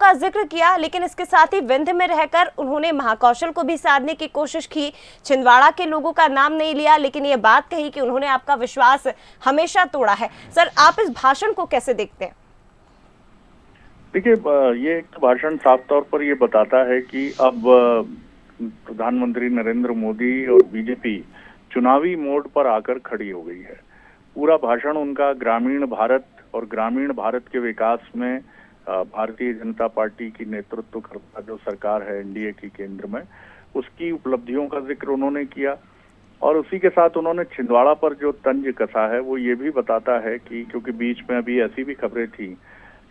का जिक्र किया, लेकिन इसके साथ ही विंध्य में रहकर उन्होंने महाकौशल को भी साधने की कोशिश की। छिंदवाड़ा के लोगों का नाम नहीं लिया, लेकिन ये बात कही कि उन्होंने आपका विश्वास हमेशा तोड़ा है। सर, आप इस भाषण को कैसे देखते हैं? देखिए, ये एक भाषण साफ तौर पर ये बताता है कि अब प्रधानमंत्री नरेंद्र मोदी और बीजेपी चुनावी मोड पर आकर खड़ी हो गई है। पूरा भाषण उनका ग्रामीण भारत और ग्रामीण भारत के विकास में भारतीय जनता पार्टी की नेतृत्व करता जो सरकार है एनडीए की केंद्र में, उसकी उपलब्धियों का जिक्र उन्होंने किया। और उसी के साथ उन्होंने छिंदवाड़ा पर जो तंज कसा है वो ये भी बताता है कि, क्योंकि बीच में अभी ऐसी भी खबरें थी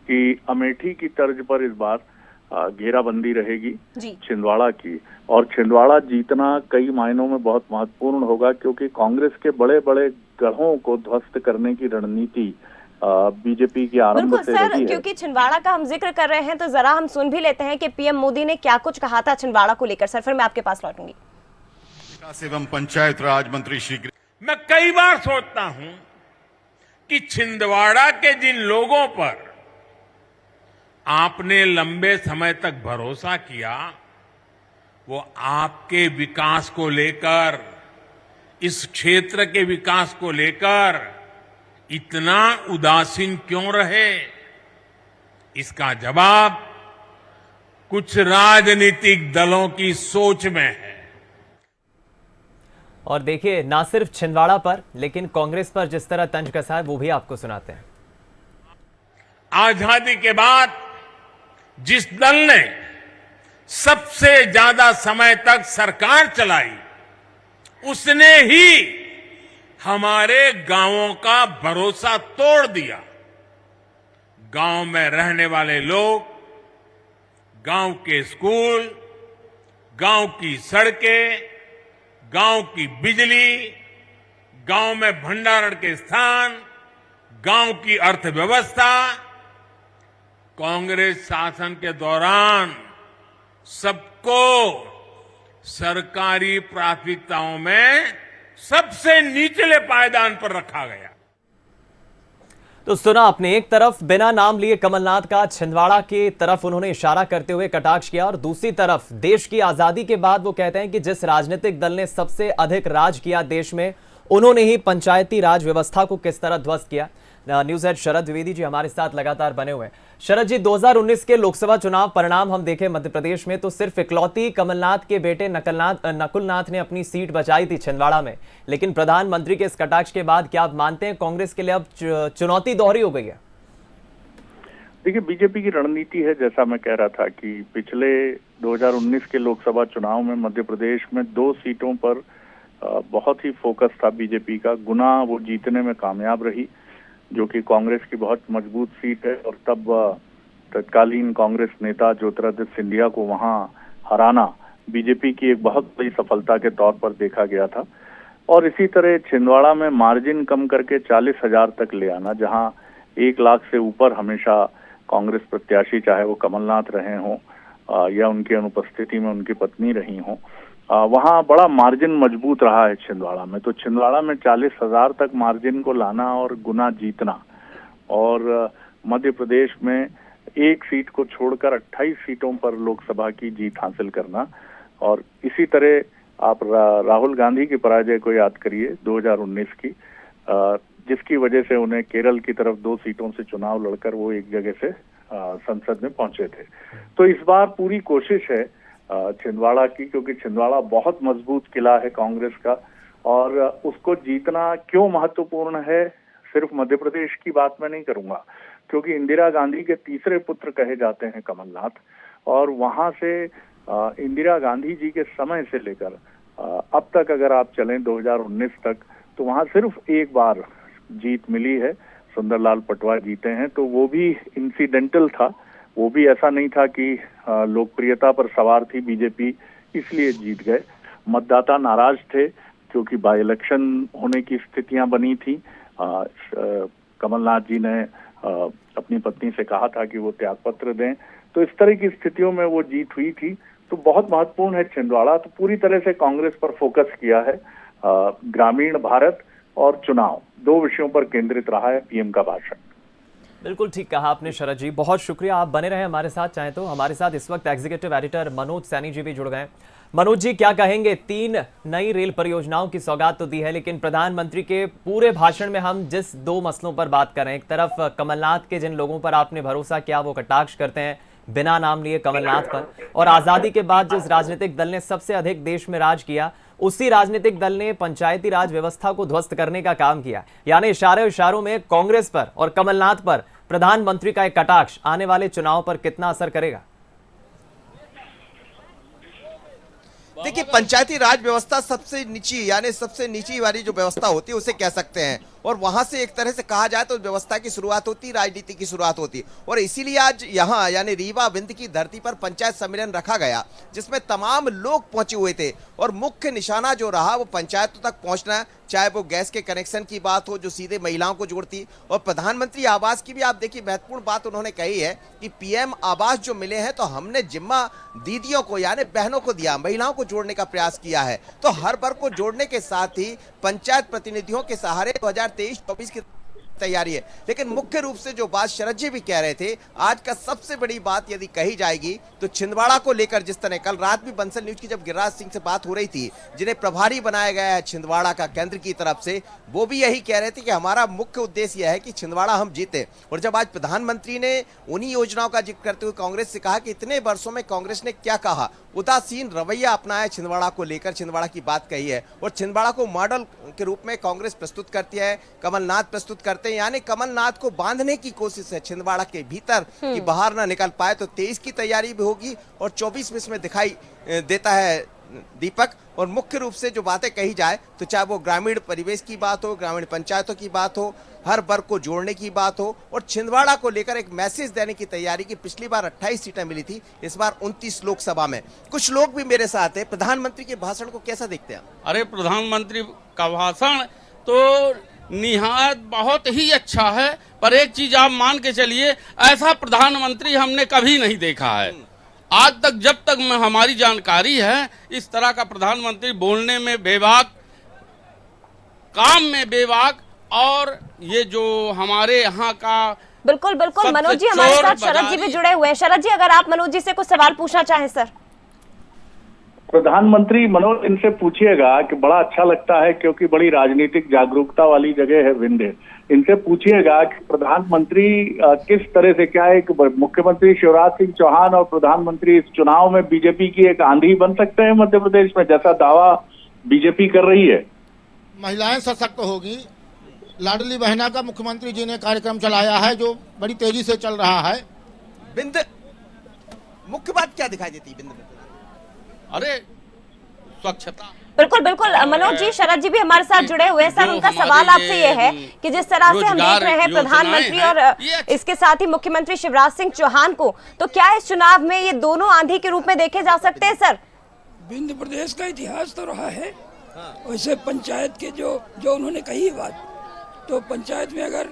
कि अमेठी की तर्ज पर इस बार घेराबंदी रहेगी छिंदवाड़ा की, और छिंदवाड़ा जीतना कई मायनों में बहुत महत्वपूर्ण होगा, क्योंकि कांग्रेस के बड़े बड़े गढ़ों को ध्वस्त करने की रणनीति बीजेपी की आरंभ से रही है। क्योंकि छिंदवाड़ा का हम जिक्र कर रहे हैं तो जरा हम सुन भी लेते हैं कि पीएम मोदी ने क्या कुछ कहा था छिंदवाड़ा को लेकर। सर, फिर मैं आपके पास लौटूंगी। विकास एवं पंचायत राज मंत्री श्री, मैं कई बार सोचता हूं कि छिंदवाड़ा के जिन लोगों पर आपने लंबे समय तक भरोसा किया, वो आपके विकास को लेकर, इस क्षेत्र के विकास को लेकर इतना उदासीन क्यों रहे? इसका जवाब कुछ राजनीतिक दलों की सोच में है। और देखिए, ना सिर्फ छिंदवाड़ा पर लेकिन कांग्रेस पर जिस तरह तंज कसा है वो भी आपको सुनाते हैं। आजादी के बाद जिस दल ने सबसे ज्यादा समय तक सरकार चलाई, उसने ही हमारे गांवों का भरोसा तोड़ दिया। गांव में रहने वाले लोग, गांव के स्कूल, गांव की सड़कें, गांव की बिजली, गांव में भंडारण के स्थान, गांव की अर्थव्यवस्था, कांग्रेस शासन के दौरान सबको सरकारी प्राथमिकताओं में सबसे निचले पायदान पर रखा गया। तो सुना आपने, एक तरफ बिना नाम लिए कमलनाथ का छिंदवाड़ा की तरफ उन्होंने इशारा करते हुए कटाक्ष किया, और दूसरी तरफ देश की आजादी के बाद वो कहते हैं कि जिस राजनीतिक दल ने सबसे अधिक राज किया देश में, उन्होंने ही पंचायती राज व्यवस्था को किस तरह ध्वस्त किया। न्यूज हेड शरद द्विवेदी जी हमारे साथ लगातार बने हुए हैं। शरद जी, 2019 के लोकसभा चुनाव परिणाम हम देखें मध्य प्रदेश में तो सिर्फ इकलौती कमलनाथ के बेटे नकुलनाथ ने अपनी सीट बचाई थी छिंदवाड़ा में, लेकिन प्रधानमंत्री के इस कटाक्ष के बाद क्या आप मानते हैं कांग्रेस के लिए अब चुनौती दोहरी हो गई है? देखिए, बीजेपी की रणनीति है, जैसा मैं कह रहा था कि पिछले 2019 के लोकसभा चुनाव में मध्य प्रदेश में 2 सीटों पर बहुत ही फोकस था बीजेपी का। गुना वो जीतने में कामयाब रही, जो कि कांग्रेस की बहुत मजबूत सीट है, और तब तत्कालीन कांग्रेस नेता ज्योतिरादित्य सिंधिया को वहां हराना बीजेपी की एक बहुत बड़ी सफलता के तौर पर देखा गया था। और इसी तरह छिंदवाड़ा में मार्जिन कम करके 40,000 तक ले आना, जहां 1 लाख से ऊपर हमेशा कांग्रेस प्रत्याशी, चाहे वो कमलनाथ रहे हों या उनकी अनुपस्थिति में उनकी पत्नी रही हों, वहाँ बड़ा मार्जिन मजबूत रहा है छिंदवाड़ा में। तो छिंदवाड़ा में 40,000 तक मार्जिन को लाना और गुना जीतना, और मध्य प्रदेश में 1 सीट को छोड़कर 28 सीटों पर लोकसभा की जीत हासिल करना। और इसी तरह आप राहुल गांधी की पराजय को याद करिए 2019 की, जिसकी वजह से उन्हें केरल की तरफ 2 सीटों से चुनाव लड़कर वो एक जगह से संसद में पहुंचे थे। तो इस बार पूरी कोशिश है छिंदवाड़ा की, क्योंकि छिंदवाड़ा बहुत मजबूत किला है कांग्रेस का, और उसको जीतना क्यों महत्वपूर्ण है, सिर्फ मध्य प्रदेश की बात मैं नहीं करूंगा, क्योंकि इंदिरा गांधी के तीसरे पुत्र कहे जाते हैं कमलनाथ, और वहां से इंदिरा गांधी जी के समय से लेकर अब तक अगर आप चलें 2019 तक, तो वहां सिर्फ 1 बार जीत मिली है, सुंदरलाल पटवा जीते हैं, तो वो भी इंसिडेंटल था। वो भी ऐसा नहीं था कि लोकप्रियता पर सवार थी बीजेपी इसलिए जीत गए। मतदाता नाराज थे क्योंकि बाई इलेक्शन होने की स्थितियां बनी थी। कमलनाथ जी ने अपनी पत्नी से कहा था कि वो त्यागपत्र दें, तो इस तरह की स्थितियों में वो जीत हुई थी। तो बहुत महत्वपूर्ण है छिंदवाड़ा। तो पूरी तरह से कांग्रेस पर फोकस किया है। ग्रामीण भारत और चुनाव 2 विषयों पर केंद्रित रहा है पीएम का भाषण। बिल्कुल ठीक कहा आपने शरद जी, बहुत शुक्रिया। आप बने रहे हमारे साथ, चाहे तो हमारे साथ इस वक्त एग्जीक्यूटिव एडिटर मनोज सैनी जी भी जुड़ गए। मनोज जी, क्या कहेंगे? 3 नई रेल परियोजनाओं की सौगात तो दी है, लेकिन प्रधानमंत्री के पूरे भाषण में हम जिस 2 मसलों पर बात कर रहे हैं, एक तरफ कमलनाथ के जिन लोगों पर आपने भरोसा किया वो कटाक्ष करते हैं बिना नाम लिए कमलनाथ पर, और आजादी के बाद जिस राजनीतिक दल ने सबसे अधिक देश में राज किया, उसी राजनीतिक दल ने पंचायती राज व्यवस्था को ध्वस्त करने का काम किया। यानी इशारों में कांग्रेस पर और कमलनाथ पर प्रधानमंत्री का एक कटाक्ष आने वाले चुनाव पर कितना असर करेगा? देखिए, पंचायती राज व्यवस्था सबसे नीची, यानी सबसे नीची वाली जो व्यवस्था होती है उसे कह सकते हैं, और वहां से एक तरह से कहा जाए तो व्यवस्था की शुरुआत होती, राजनीति की शुरुआत होती। और इसीलिए आज यहाँ यानी रीवा विंध्य की धरती पर पंचायत सम्मेलन रखा गया, जिसमें तमाम लोग पहुंचे हुए थे, और मुख्य निशाना जो रहा वो पंचायतों तक पहुंचना, चाहे वो गैस के कनेक्शन की बात हो जो सीधे महिलाओं को जोड़ती, और प्रधानमंत्री आवास की भी आप देखिए महत्वपूर्ण बात उन्होंने कही है कि पीएम आवास जो मिले हैं तो हमने जिम्मा दीदियों को यानी बहनों को दिया, महिलाओं को जोड़ने का प्रयास किया है। तो हर वर्ग को जोड़ने के साथ ही पंचायत प्रतिनिधियों के सहारे 2023-24 की तैयारी है। लेकिन मुख्य रूप से जो बात शरद जी भी कह रहे थे, आज का सबसे बड़ी बात यदि कही जाएगी तो छिंदवाड़ा को लेकर, जिस तरह कल रात भी बंसल न्यूज की जब गिरिराज सिंह से बात हो रही थी, जिन्हें प्रभारी बनाया गया है छिंदवाड़ा का केंद्र की तरफ से, वो भी यही कह रहे थे कि हमारा मुख्य उद्देश्य यह है कि छिंदवाड़ा हम जीते। और जब आज प्रधानमंत्री ने उन्हीं योजनाओं का जिक्र करते हुए कांग्रेस से कहा कि इतने वर्षों में कांग्रेस ने क्या कहा, उदासीन रवैया अपनाया छिंदवाड़ा को लेकर, छिंदवाड़ा की बात कही है, और छिंदवाड़ा को मॉडल के रूप में कांग्रेस प्रस्तुत करती है, कमलनाथ प्रस्तुत करते हैं, यानी कमलनाथ को बांधने की कोशिश है छिंदवाड़ा के भीतर कि बाहर ना निकल पाए। तो 23 की तैयारी भी होगी और 24 में इसमें दिखाई देता है दीपक। और मुख्य रूप से जो बातें कही जाए तो चाहे वो ग्रामीण परिवेश की बात हो, ग्रामीण पंचायतों की बात हो, हर वर्ग को जोड़ने की बात हो, और छिंदवाड़ा को लेकर एक मैसेज देने की तैयारी की। पिछली बार 28 सीटें मिली थी, इस बार 29 लोकसभा में। कुछ लोग भी मेरे साथ हैं, प्रधानमंत्री के भाषण को कैसा देखते हैं? अरे, प्रधानमंत्री का भाषण तो निहायत बहुत ही अच्छा है, पर एक चीज आप मान के चलिए, ऐसा प्रधानमंत्री हमने कभी नहीं देखा है आज तक। जब तक में हमारी जानकारी है, इस तरह का प्रधानमंत्री बोलने में बेबाक, काम में बेबाक, और ये जो हमारे यहाँ का बिल्कुल मनोज जी हमारे साथ शरद जी भी जुड़े हुए हैं। शरद जी, अगर आप मनोज जी से कुछ सवाल पूछना चाहें सर। प्रधानमंत्री मनोज, इनसे पूछिएगा कि बड़ा अच्छा लगता है क्योंकि बड़ी राजनीतिक जागरूकता वाली जगह है विंध्य। इनसे पूछिएगा कि प्रधानमंत्री किस तरह से, क्या एक मुख्यमंत्री शिवराज सिंह चौहान और प्रधानमंत्री इस चुनाव में बीजेपी की एक आंधी बन सकते हैं मध्य प्रदेश में, जैसा दावा बीजेपी कर रही है? महिलाएं सशक्त होगी। लाडली बहना का मुख्यमंत्री जी ने कार्यक्रम चलाया है जो बड़ी तेजी से चल रहा है। बिंद मुख्य बात क्या दिखाई देती है बिंद में? अरे, स्वच्छता। बिल्कुल मनोज जी, शरद जी भी हमारे साथ जुड़े हुए हैं सर। उनका सवाल आपसे ये है कि जिस तरह से हम देख रहे हैं प्रधानमंत्री और इसके साथ ही मुख्यमंत्री शिवराज सिंह चौहान को, तो क्या इस चुनाव में ये दोनों आंधी के रूप में देखे जा सकते हैं सर? विंध्य प्रदेश का इतिहास तो रहा है। वैसे पंचायत के जो उन्होंने कही बात, तो पंचायत में अगर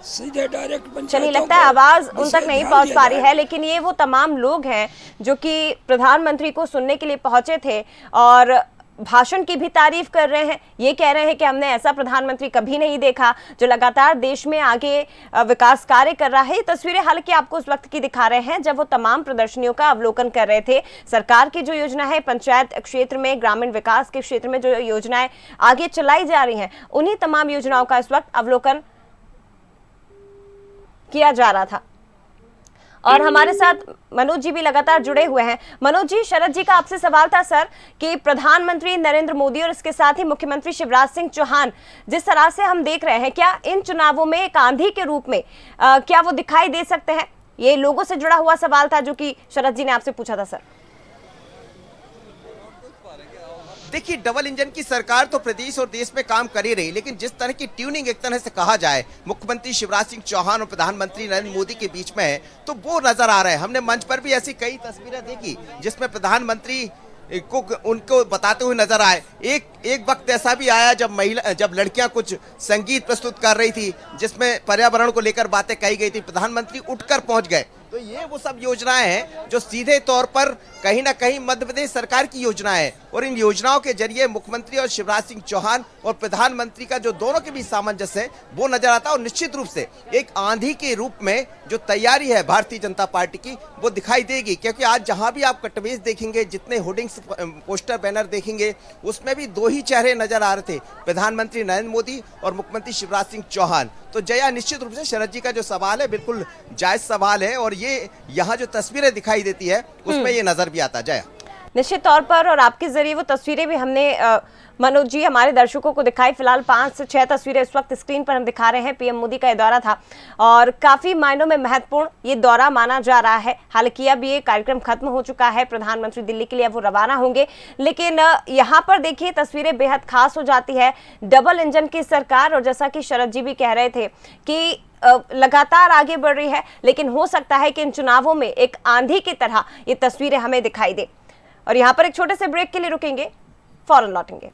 सीधे डायरेक्ट पंचायत, चलिए लगता है आवाज उन तक नहीं पहुंच पा रही है, लेकिन ये वो तमाम लोग हैं जो कि प्रधानमंत्री को सुनने के लिए पहुंचे थे और भाषण की भी तारीफ कर रहे हैं। ये कह रहे हैं कि हमने ऐसा प्रधानमंत्री कभी नहीं देखा जो लगातार देश में आगे विकास कार्य कर रहा है। ये तस्वीरें हालांकि आपको उस वक्त की दिखा रहे हैं जब वो तमाम प्रदर्शनियों का अवलोकन कर रहे थे। सरकार की जो योजना है पंचायत क्षेत्र में, ग्रामीण विकास के क्षेत्र में जो योजनाएं आगे चलाई जा रही हैं, उन्हीं तमाम योजनाओं का इस वक्त अवलोकन किया जा रहा था। और हमारे साथ मनोज जी भी लगातार जुड़े हुए हैं। मनोज जी, शरद जी का आपसे सवाल था सर कि प्रधानमंत्री नरेंद्र मोदी और इसके साथ ही मुख्यमंत्री शिवराज सिंह चौहान जिस तरह से हम देख रहे हैं, क्या इन चुनावों में एक आंधी के रूप में क्या वो दिखाई दे सकते हैं? ये लोगों से जुड़ा हुआ सवाल था जो कि शरद जी ने आपसे पूछा था सर। देखिए, डबल इंजन की सरकार तो प्रदेश और देश में काम कर ही रही, लेकिन जिस तरह की ट्यूनिंग एक तरह से कहा जाए मुख्यमंत्री शिवराज सिंह चौहान और प्रधानमंत्री नरेंद्र मोदी के बीच में है, तो वो नजर आ रहा है। हमने मंच पर भी ऐसी कई तस्वीरें देखी जिसमें प्रधानमंत्री को उनको बताते हुए नजर आए। एक वक्त ऐसा भी आया जब लड़कियां कुछ संगीत प्रस्तुत कर रही थी जिसमें पर्यावरण को लेकर बातें कही गई थी, प्रधानमंत्री उठकर पहुंच गए तो ये वो सब योजनाएं हैं जो सीधे तौर पर कहीं ना कहीं मध्य प्रदेश सरकार की योजनाएं हैं, और इन योजनाओं के जरिए मुख्यमंत्री और शिवराज सिंह चौहान और प्रधानमंत्री का जो दोनों के बीच सामंजस्य है वो नजर आता है। और निश्चित रूप से एक आंधी के रूप में जो तैयारी है भारतीय जनता पार्टी की वो दिखाई देगी, क्योंकि आज जहां भी आप कटवेज देखेंगे, जितने होर्डिंग्स पोस्टर बैनर देखेंगे, उसमें भी दो ही चेहरे नजर आ रहे थे, प्रधानमंत्री नरेंद्र मोदी और मुख्यमंत्री शिवराज सिंह चौहान। तो जया, निश्चित रूप से शरद जी का जो सवाल है बिल्कुल जायज सवाल है, और ये यहाँ जो तस्वीरें दिखाई देती है उसमें ये नजर भी आता। जया, निश्चित तौर पर, और आपके जरिए वो तस्वीरें भी हमने मनोज जी हमारे दर्शकों को दिखाई। फिलहाल 5 से 6 तस्वीरें इस वक्त स्क्रीन पर हम दिखा रहे हैं। पीएम मोदी का ये दौरा था और काफी मायनों में महत्वपूर्ण ये दौरा माना जा रहा है। हालांकि अब ये कार्यक्रम खत्म हो चुका है, प्रधानमंत्री दिल्ली के लिए अब वो रवाना होंगे, लेकिन यहाँ पर देखिए तस्वीरें बेहद खास हो जाती है। डबल इंजन की सरकार, और जैसा कि शरद जी भी कह रहे थे कि लगातार आगे बढ़ रही है, लेकिन हो सकता है कि इन चुनावों में एक आंधी की तरह ये तस्वीरें हमें दिखाई दे। और यहाँ पर एक छोटे से ब्रेक के लिए रुकेंगे, फौरन लौटेंगे।